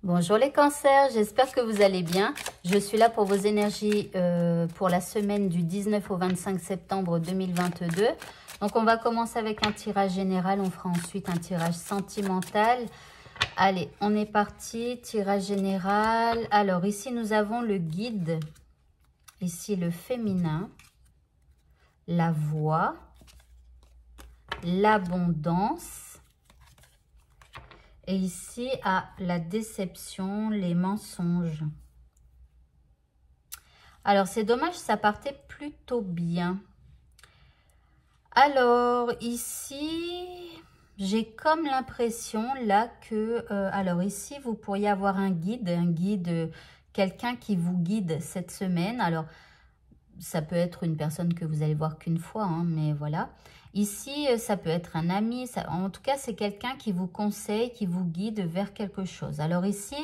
Bonjour les cancers, j'espère que vous allez bien. Je suis là pour vos énergies pour la semaine du 19 au 25 septembre 2022. Donc on va commencer avec un tirage général, on fera ensuite un tirage sentimental. Allez, on est parti, tirage général. Alors ici nous avons le guide, ici le féminin, la voix, l'abondance. Et ici, la déception, les mensonges. Alors, c'est dommage, ça partait plutôt bien. Alors, ici, j'ai comme l'impression là que... alors, ici, vous pourriez avoir un guide, quelqu'un qui vous guide cette semaine. Alors, ça peut être une personne que vous allez voir qu'une fois, hein, mais voilà. Ici, ça peut être un ami. En tout cas, c'est quelqu'un qui vous conseille, qui vous guide vers quelque chose. Alors ici,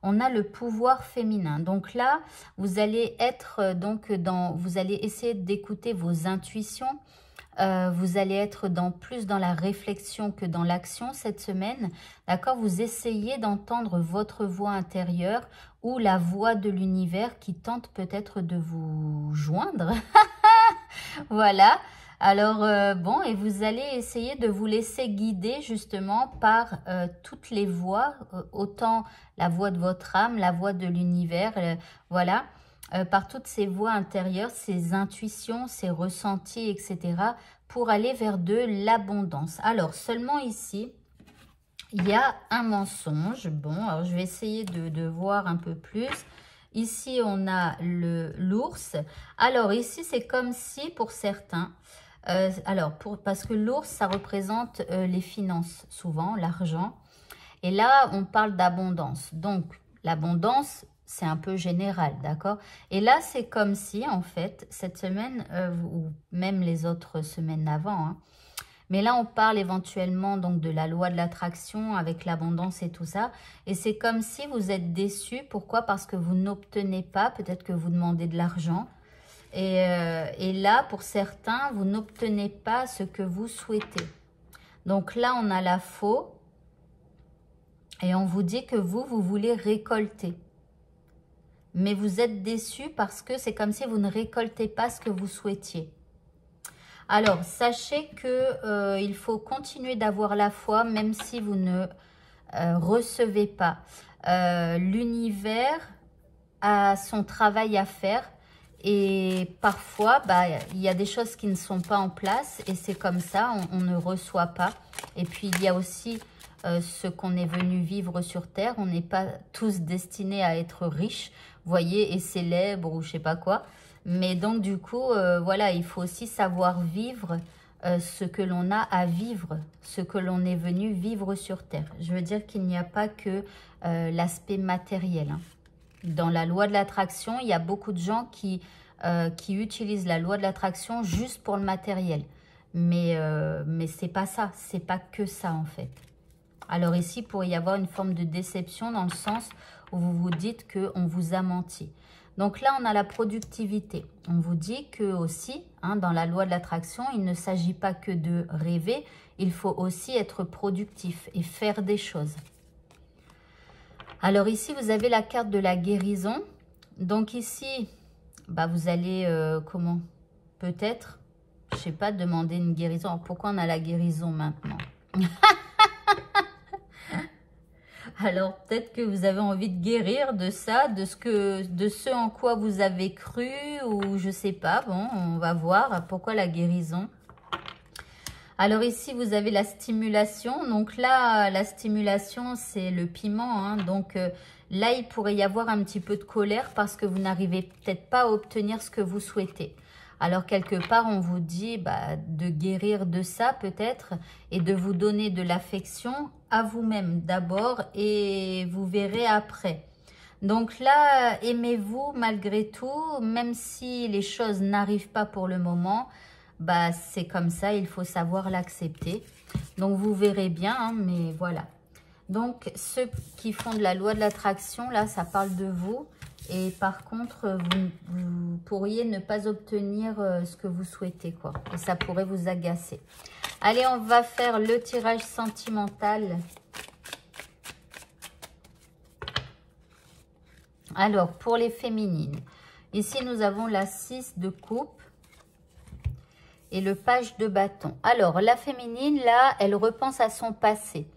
on a le pouvoir féminin. Donc là, vous allez être vous allez essayer d'écouter vos intuitions. Vous allez être plus dans la réflexion que dans l'action cette semaine. D'accord? Vous essayez d'entendre votre voix intérieure ou la voix de l'univers qui tente peut-être de vous joindre. Voilà. Alors, bon, et vous allez essayer de vous laisser guider justement par toutes les voix, autant la voix de votre âme, la voix de l'univers, voilà, par toutes ces voix intérieures, ces intuitions, ces ressentis, etc., pour aller vers de l'abondance. Alors, seulement ici, il y a un mensonge. Bon, alors je vais essayer de voir un peu plus. Ici, on a l'ours. Alors, ici, c'est comme si, pour certains... parce que l'ours, ça représente les finances, souvent, l'argent. Et là, on parle d'abondance. Donc, l'abondance, c'est un peu général, d'accord? Et là, c'est comme si, en fait, cette semaine, ou même les autres semaines d'avant, hein, mais là, on parle éventuellement donc de la loi de l'attraction avec l'abondance et tout ça. Et c'est comme si vous êtes déçu. Pourquoi? Parce que vous n'obtenez pas, peut-être que vous demandez de l'argent. Et là, pour certains, vous n'obtenez pas ce que vous souhaitez. Donc là, on a la faux. Et on vous dit que vous voulez récolter. Mais vous êtes déçu parce que c'est comme si vous ne récoltez pas ce que vous souhaitiez. Alors, sachez que il faut continuer d'avoir la foi, même si vous ne recevez pas. L'univers a son travail à faire. Et parfois, il y a des choses qui ne sont pas en place et c'est comme ça, on ne reçoit pas. Et puis, il y a aussi ce qu'on est venu vivre sur Terre. On n'est pas tous destinés à être riches, voyez, et célèbres ou je sais pas quoi. Mais donc, du coup, voilà, il faut aussi savoir vivre ce que l'on a à vivre, ce que l'on est venu vivre sur Terre. Je veux dire qu'il n'y a pas que l'aspect matériel, hein. Dans la loi de l'attraction, il y a beaucoup de gens qui utilisent la loi de l'attraction juste pour le matériel. Mais c'est pas ça, c'est pas que ça en fait. Alors ici, il pourrait y avoir une forme de déception dans le sens où vous vous dites qu'on vous a menti. Donc là, on a la productivité. On vous dit que aussi, hein, dans la loi de l'attraction, il ne s'agit pas que de rêver, il faut aussi être productif et faire des choses. Alors ici, vous avez la carte de la guérison. Donc ici, vous allez, comment? Peut-être, je sais pas, demander une guérison. Alors, pourquoi on a la guérison maintenant? Alors peut-être que vous avez envie de guérir de ça, de ce en quoi vous avez cru, ou je sais pas. Bon, on va voir. Pourquoi la guérison? Alors ici, vous avez la stimulation. Donc là, la stimulation, c'est le piment, hein. Donc là, il pourrait y avoir un petit peu de colère parce que vous n'arrivez peut-être pas à obtenir ce que vous souhaitez. Alors quelque part, on vous dit de guérir de ça peut-être et de vous donner de l'affection à vous-même d'abord et vous verrez après. Donc là, aimez-vous malgré tout, même si les choses n'arrivent pas pour le moment. C'est comme ça, il faut savoir l'accepter. Donc, vous verrez bien, hein, mais voilà. Donc, ceux qui font de la loi de l'attraction, là, ça parle de vous. Et par contre, vous pourriez ne pas obtenir ce que vous souhaitez, quoi. Et ça pourrait vous agacer. Allez, on va faire le tirage sentimental. Alors, pour les féminines, ici, nous avons la 6 de coupe et le page de bâton. Alors, la féminine, là, elle repense à son passé.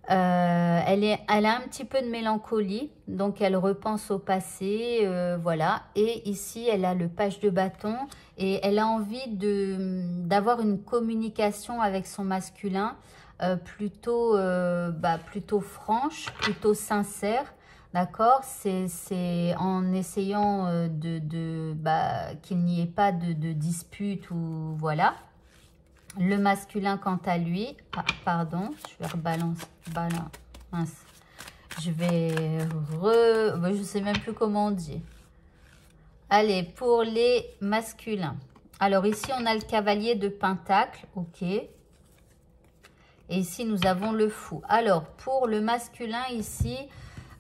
Elle a un petit peu de mélancolie, donc elle repense au passé, voilà. Et ici, elle a le page de bâton et elle a envie d'avoir une communication avec son masculin plutôt franche, plutôt sincère. D'accord, c'est en essayant qu'il n'y ait pas de dispute ou voilà. Le masculin, quant à lui, pardon, je vais rebalancer, mince, je vais je sais même plus comment on dit. Allez, pour les masculins. Alors ici, on a le cavalier de pentacle, ok. Et ici, nous avons le fou. Alors, pour le masculin, ici,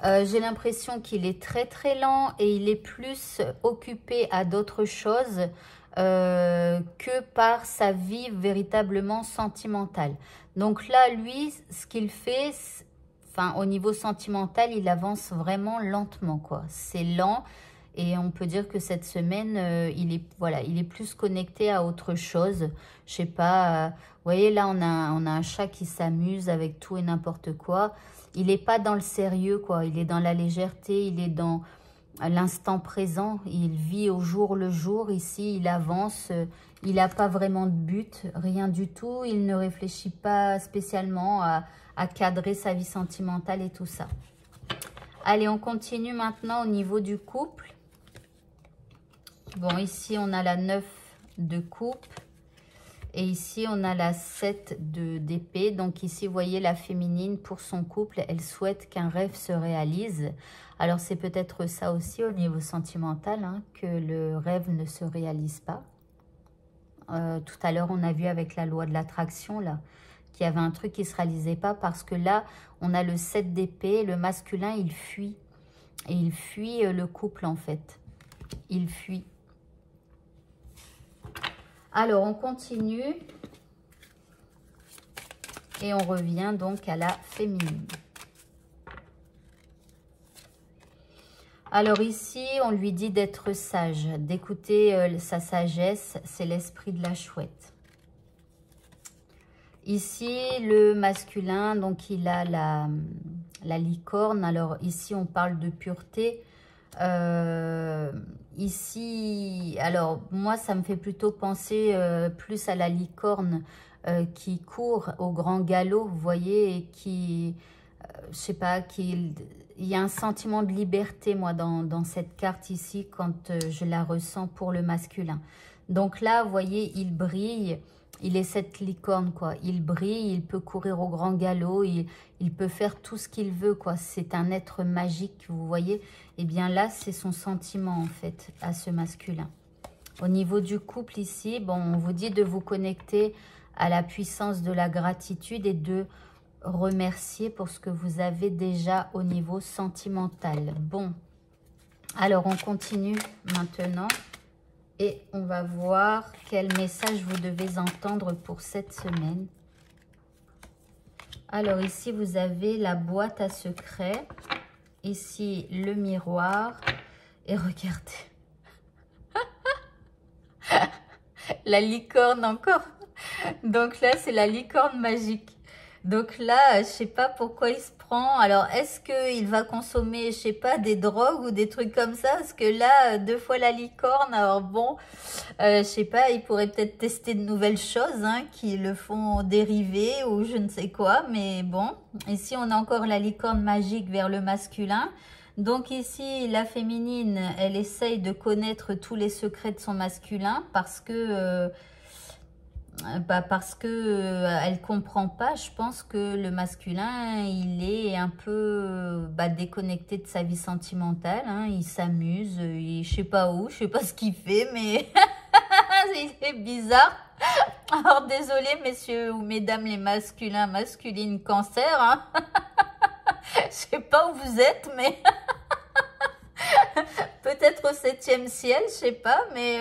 j'ai l'impression qu'il est très très lent et il est plus occupé à d'autres choses que par sa vie véritablement sentimentale. Donc là, lui, ce qu'il fait, enfin au niveau sentimental, il avance vraiment lentement, quoi. C'est lent et on peut dire que cette semaine, il est plus connecté à autre chose. Je sais pas, vous voyez là, on a un chat qui s'amuse avec tout et n'importe quoi. Il n'est pas dans le sérieux, quoi. Il est dans la légèreté, il est dans l'instant présent. Il vit au jour le jour. Ici, il avance. Il n'a pas vraiment de but, rien du tout. Il ne réfléchit pas spécialement à cadrer sa vie sentimentale et tout ça. Allez, on continue maintenant au niveau du couple. Bon, ici, on a la 9 de coupe. Et ici, on a la 7 d'épée. Donc ici, vous voyez la féminine, pour son couple, elle souhaite qu'un rêve se réalise. Alors, c'est peut-être ça aussi au niveau sentimental, hein, que le rêve ne se réalise pas. Tout à l'heure, on a vu avec la loi de l'attraction, là, qu'il y avait un truc qui ne se réalisait pas parce que là, on a le 7 d'épée. Le masculin, il fuit. Et il fuit le couple, en fait. Il fuit. Alors, on continue et on revient donc à la féminine. Alors ici, on lui dit d'être sage, d'écouter sa sagesse, c'est l'esprit de la chouette. Ici, le masculin, donc il a la licorne. Alors ici, on parle de pureté. Ici, alors moi ça me fait plutôt penser plus à la licorne qui court au grand galop, vous voyez, et qui, je sais pas, il y a un sentiment de liberté moi dans cette carte ici quand je la ressens pour le masculin. Donc là, vous voyez, il brille. Il est cette licorne, quoi. Il brille, il peut courir au grand galop, il peut faire tout ce qu'il veut, quoi. C'est un être magique, vous voyez. Et bien là, c'est son sentiment, en fait, à ce masculin. Au niveau du couple, ici, bon, on vous dit de vous connecter à la puissance de la gratitude et de remercier pour ce que vous avez déjà au niveau sentimental. Bon, alors on continue maintenant. Et on va voir quel message vous devez entendre pour cette semaine. Alors ici, vous avez la boîte à secrets. Ici, le miroir. Et regardez. La licorne encore. Donc là, c'est la licorne magique. Donc là, je sais pas pourquoi il se prend. Alors, est-ce qu'il va consommer, je sais pas, des drogues ou des trucs comme ça? Parce que là, 2 fois la licorne, alors bon, je sais pas, il pourrait peut-être tester de nouvelles choses hein, qui le font dériver ou je ne sais quoi. Mais bon, ici, on a encore la licorne magique vers le masculin. Donc ici, la féminine, elle essaye de connaître tous les secrets de son masculin parce que elle comprend pas. Je pense que le masculin, il est un peu déconnecté de sa vie sentimentale. Hein. Il s'amuse, je sais pas où, je sais pas ce qu'il fait, mais il est bizarre. Alors désolé messieurs ou mesdames les masculins, masculines, cancer. Hein. Je sais pas où vous êtes, mais peut-être au 7e ciel, je sais pas, mais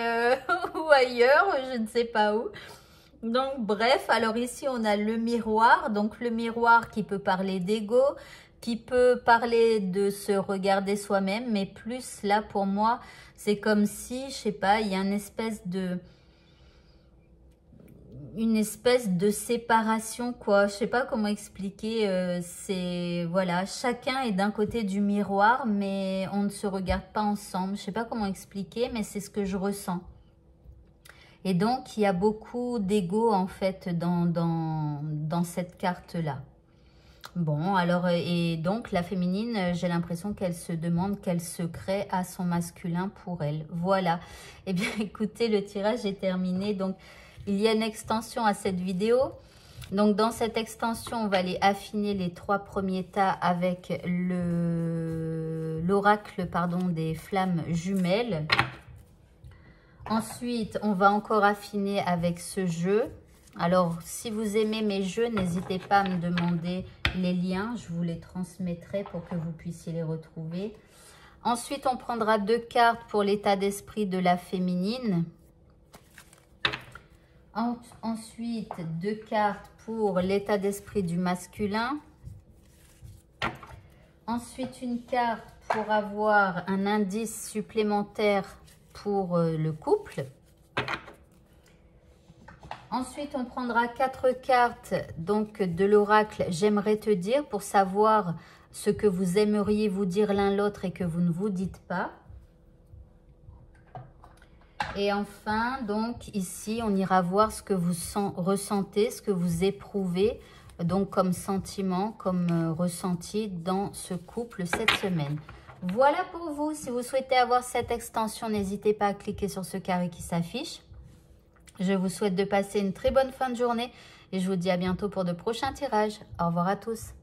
ou ailleurs, je ne sais pas où. Donc, bref, alors ici, on a le miroir. Donc, le miroir qui peut parler d'ego, qui peut parler de se regarder soi-même, mais plus là pour moi, c'est comme si, je sais pas, il y a une espèce de séparation, quoi. Je sais pas comment expliquer. C'est voilà, chacun est d'un côté du miroir, mais on ne se regarde pas ensemble. Je sais pas comment expliquer, mais c'est ce que je ressens. Et donc, il y a beaucoup d'ego en fait dans cette carte-là. Bon, alors, et donc la féminine, j'ai l'impression qu'elle se demande quel secret a son masculin pour elle. Voilà. Eh bien, écoutez, le tirage est terminé. Donc, il y a une extension à cette vidéo. Donc, dans cette extension, on va aller affiner les 3 premiers tas avec l'oracle, pardon, des flammes jumelles. Ensuite, on va encore affiner avec ce jeu. Alors, si vous aimez mes jeux, n'hésitez pas à me demander les liens. Je vous les transmettrai pour que vous puissiez les retrouver. Ensuite, on prendra 2 cartes pour l'état d'esprit de la féminine. Ensuite, 2 cartes pour l'état d'esprit du masculin. Ensuite, une carte pour avoir un indice supplémentaire pour le couple. Ensuite, on prendra 4 cartes donc de l'oracle J'aimerais te dire pour savoir ce que vous aimeriez vous dire l'un l'autre et que vous ne vous dites pas. Et enfin, donc ici, on ira voir ce que vous ressentez, ce que vous éprouvez donc comme sentiment, comme ressenti dans ce couple cette semaine. Voilà pour vous. Si vous souhaitez avoir cette extension, n'hésitez pas à cliquer sur ce carré qui s'affiche. Je vous souhaite de passer une très bonne fin de journée et je vous dis à bientôt pour de prochains tirages. Au revoir à tous.